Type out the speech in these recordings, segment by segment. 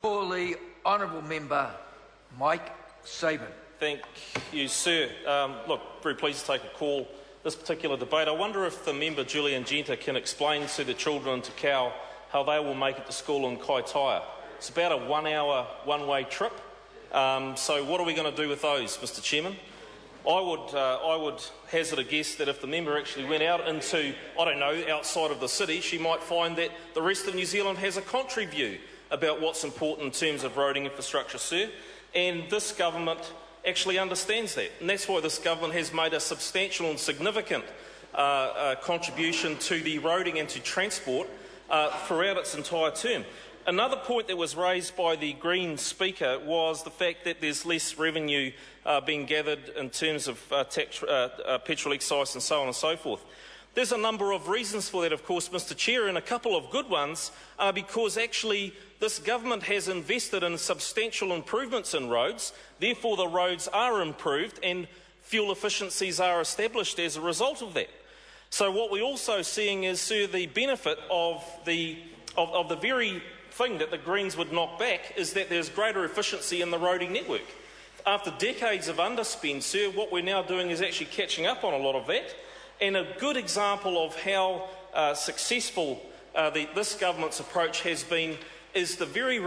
For the honourable member, Mike Sabin. Thank you, sir. Look, very pleased to take a call this particular debate. I wonder if the member, Julian Genta, can explain to the children in Te Kao how they will make it to school in Kaitaia. It's about a 1 hour, one-way trip. So what are we going to do with those, Mr Chairman? I would hazard a guess that if the member actually went out into, I don't know, outside of the city, she might find that the rest of New Zealand has a contrary view about what's important in terms of roading infrastructure, sir. And this government actually understands that. And that's why this government has made a substantial and significant contribution to the roading and to transport throughout its entire term. Another point that was raised by the Green speaker was the fact that there's less revenue being gathered in terms of petrol excise and so on and so forth. There's a number of reasons for that, of course, Mr Chair, and a couple of good ones are because actually this government has invested in substantial improvements in roads, therefore the roads are improved and fuel efficiencies are established as a result of that. So what we're also seeing is, sir, the benefit of the very thing that the Greens would knock back is that there's greater efficiency in the roading network. After decades of underspend, sir, what we're now doing is actually catching up on a lot of that. And a good example of how successful this government's approach has been is the very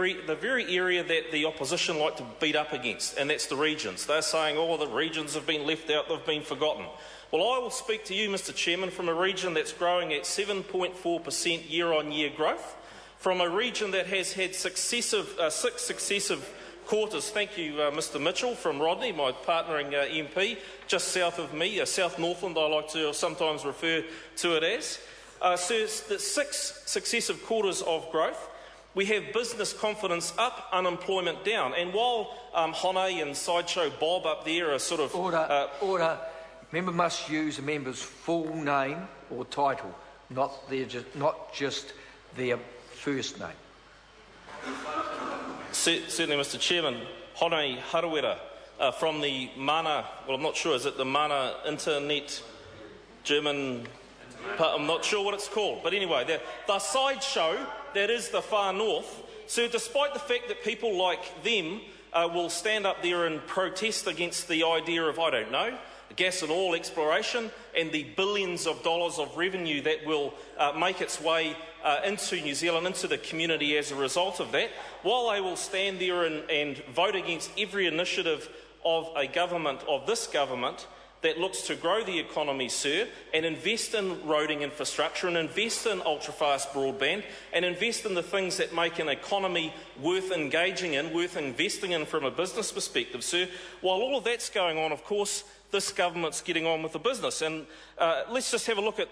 area that the opposition like to beat up against, and that's the regions. They're saying, oh, the regions have been left out, they've been forgotten. Well, I will speak to you, Mr Chairman, from a region that's growing at 7.4% year-on-year growth, from a region that has had six successive quarters. Thank you, Mr Mitchell from Rodney, my partnering MP, just south of me, South Northland, I like to sometimes refer to it as. So the 6 successive quarters of growth. We have business confidence up, unemployment down. And while Hone and Sideshow Bob up there are sort of... Order. Member must use a member's full name or title, not just their first name. Certainly, Mr Chairman. Hone Harawera from the Mana, well, I'm not sure, is it the Mana Internet German... I'm not sure what it's called, but anyway, the sideshow that is the far north. So despite the fact that people like them will stand up there and protest against the idea of, I don't know, gas and oil exploration and the billions of dollars of revenue that will make its way into New Zealand, into the community as a result of that, while they will stand there and vote against every initiative of a government, of this government, that looks to grow the economy, sir, and invest in roading infrastructure and invest in ultra-fast broadband and invest in the things that make an economy worth engaging in, worth investing in from a business perspective, sir. While all of that's going on, of course, this government's getting on with the business. And let's just have a look at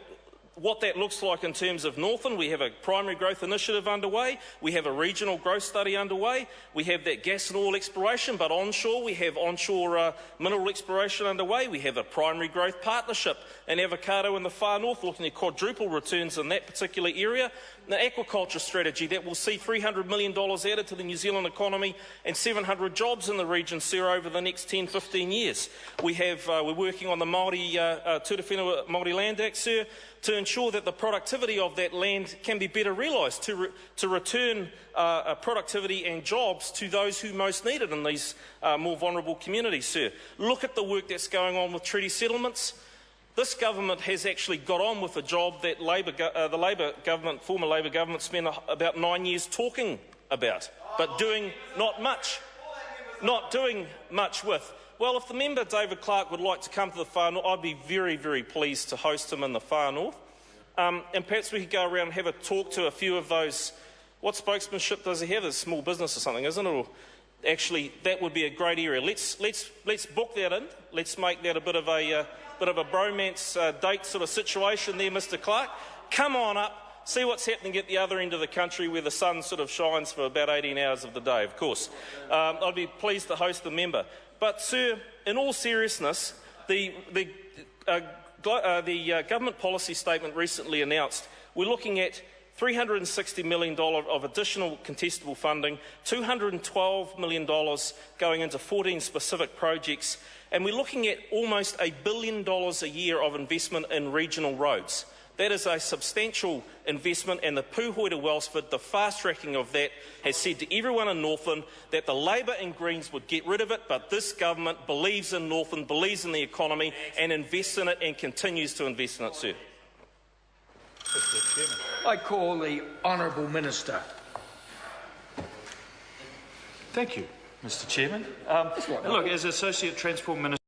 what that looks like in terms of Northern. We have a primary growth initiative underway. We have a regional growth study underway. We have that gas and oil exploration, but onshore we have onshore mineral exploration underway. We have a primary growth partnership in avocado in the far north, looking at quadruple returns in that particular area. An aquaculture strategy that will see $300 million added to the New Zealand economy and 700 jobs in the region, sir, over the next 10, 15 years. We're working on the Māori Tū Te Whenua Māori Land Act, sir, to ensure that the productivity of that land can be better realised, to return productivity and jobs to those who most need it in these more vulnerable communities, sir. Look at the work that's going on with treaty settlements. This government has actually got on with a job that former Labor government spent about 9 years talking about, but doing not doing much with. Well, if the member David Clark would like to come to the far north, I'd be very, very pleased to host him in the far north. And perhaps we could go around and have a talk to a few of those. What spokesmanship does he have? A small business or something, isn't it? Or actually, that would be a great area. Let's book that in. Let's make that a bit of a bromance date sort of situation there, Mr. Clark. Come on up, see what's happening at the other end of the country where the sun sort of shines for about 18 hours of the day, of course. I'd be pleased to host the member. But, sir, in all seriousness, the government policy statement recently announced we're looking at $360 million of additional contestable funding, $212 million going into 14 specific projects, and we're looking at almost $1 billion a year of investment in regional roads. That is a substantial investment, and the Pūhoi to Wellsford, the fast-tracking of that, has said to everyone in Northland that the Labour and Greens would get rid of it, but this government believes in Northland, believes in the economy and invests in it and continues to invest in it, sir. Mr. Chairman. I call the Honourable Minister. Thank you, Mr. Chairman. Look, as Associate Transport Minister,